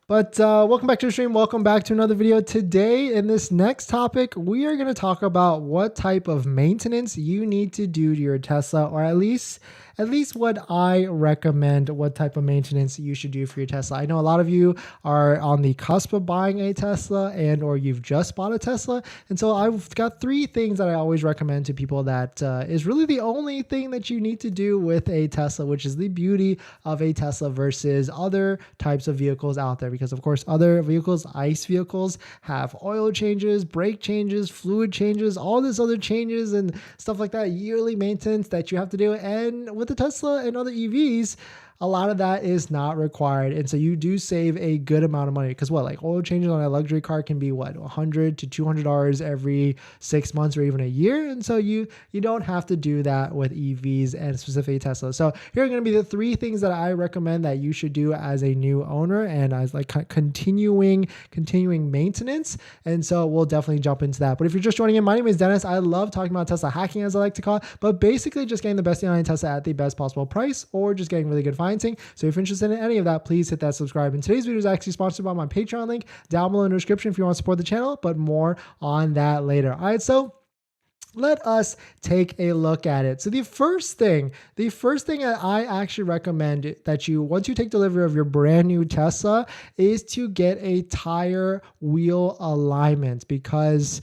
But welcome back to the stream. Welcome back to another video. Today, in this next topic, we are going to talk about what type of maintenance you need to do to your Tesla, or at least what I recommend, what type of maintenance you should do for your Tesla. I know a lot of you are on the cusp of buying a Tesla or you've just bought a Tesla. And so I've got 3 things that I always recommend to people that is really the only thing that you need to do with a Tesla, which is the beauty of a Tesla versus other types of vehicles out there. Because of course, other vehicles, ICE vehicles, have oil changes, brake changes, fluid changes, all this other changes and stuff like that, yearly maintenance that you have to do. And with the Tesla and other EVs, a lot of that is not required. And so you do save a good amount of money, because like oil changes on a luxury car can be $100 to $200 every 6 months or even a year. And so you don't have to do that with EVs and specifically Tesla. So here are going to be the 3 things that I recommend that you should do as a new owner and as like continuing maintenance. And so we'll definitely jump into that. But if you're just joining in, my name is Dennis. I love talking about Tesla hacking, as I like to call it, but basically just getting the best deal on Tesla at the best possible price, or just getting really good financing. So if you're interested in any of that, please hit that subscribe. And today's video is actually sponsored by my Patreon link down below in the description if you want to support the channel, but more on that later. All right, so let us take a look at it. So the first thing that I actually recommend that once you take delivery of your brand new Tesla, is to get a tire wheel alignment, because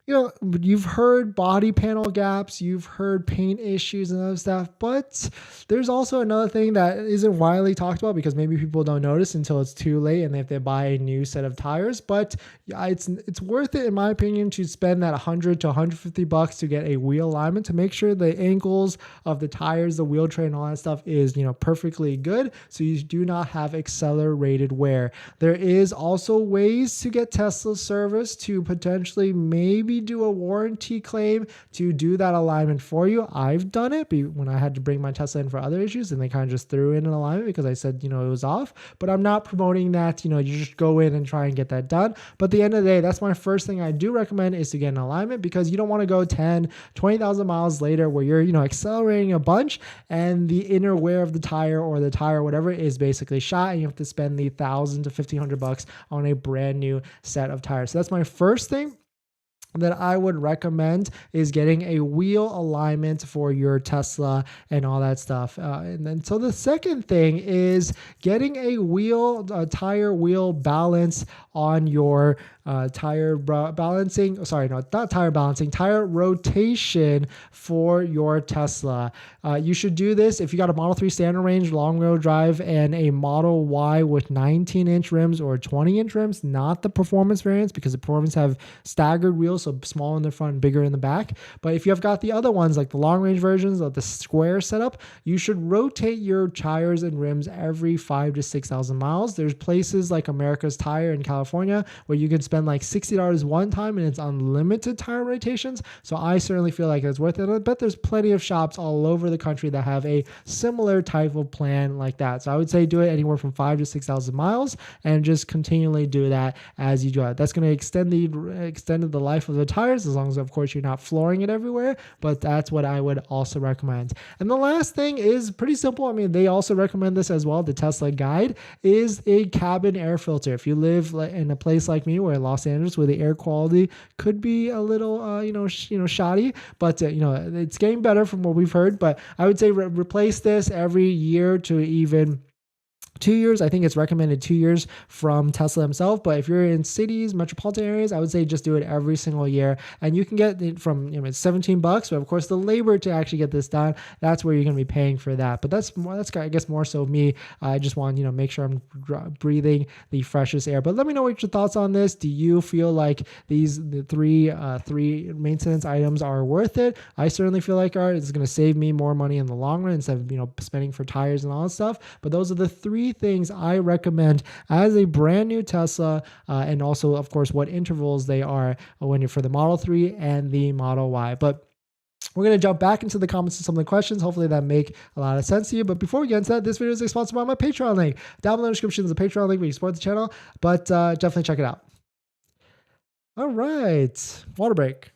you've heard body panel gaps, you've heard paint issues and other stuff, but there's also another thing that isn't widely talked about because maybe people don't notice until it's too late and they have to buy a new set of tires. But it's worth it, in my opinion, to spend that $100 to $150 to get a wheel alignment to make sure the angles of the tires, the wheel tray and all that stuff is, perfectly good, so you do not have accelerated wear. There is also ways to get Tesla service to potentially maybe do a warranty claim to do that alignment for you. I've done it when I had to bring my Tesla in for other issues, and they kind of just threw in an alignment because I said, it was off. But I'm not promoting that, you just go in and try and get that done. But at the end of the day, that's my first thing I do recommend, is to get an alignment, because you don't want to go 10, 20,000 miles later where you're, accelerating a bunch and the inner wear of the tire or the tire, whatever, is basically shot, and you have to spend the $1,000 to $1,500 on a brand new set of tires. So that's my first thing that I would recommend, is getting a wheel alignment for your Tesla and all that stuff. And then so the second thing is getting a tire wheel balance on your tire rotation for your Tesla. You should do this if you got a Model 3 standard range long wheel drive and a Model Y with 19-inch rims or 20-inch rims, not the performance variants, because the performance have staggered wheels, so small in the front and bigger in the back. But if you have got the other ones, like the long range versions of the square setup, you should rotate your tires and rims every 5,000 to 6,000 miles. There's places like America's Tire in California where you can spend like $60 one time and it's unlimited tire rotations. So I certainly feel like it's worth it. I bet there's plenty of shops all over the country that have a similar type of plan like that. So I would say do it anywhere from 5,000 to 6,000 miles and just continually do that as you do it. That's going to extend the life of the tires, as long as, of course, you're not flooring it everywhere. But that's what I would also recommend. And the last thing is pretty simple. I mean, they also recommend this as well. The Tesla guide is a cabin air filter. If you live in a place like me, where Los Angeles, where the air quality could be a little, shoddy, but it's getting better from what we've heard. But I would say replace this every year to even 2 years. I think it's recommended 2 years from Tesla himself. But if you're in cities, metropolitan areas, I would say just do it every single year. And you can get it from, it's $17, but of course the labor to actually get this done, that's where you're going to be paying for that. But that's I guess more so me. I just want, make sure I'm breathing the freshest air. But let me know what your thoughts on this. Do you feel like the three maintenance items are worth it? I certainly feel like it's going to save me more money in the long run instead of, spending for tires and all that stuff. But those are the 3 things I recommend as a brand new Tesla, and also, of course, what intervals they are when you're for the Model 3 and the Model Y. But we're going to jump back into the comments and some of the questions. Hopefully that make a lot of sense to you. But before we get into that, this video is sponsored by my Patreon link. Down below in the description is a Patreon link where you support the channel, but definitely check it out. All right, water break.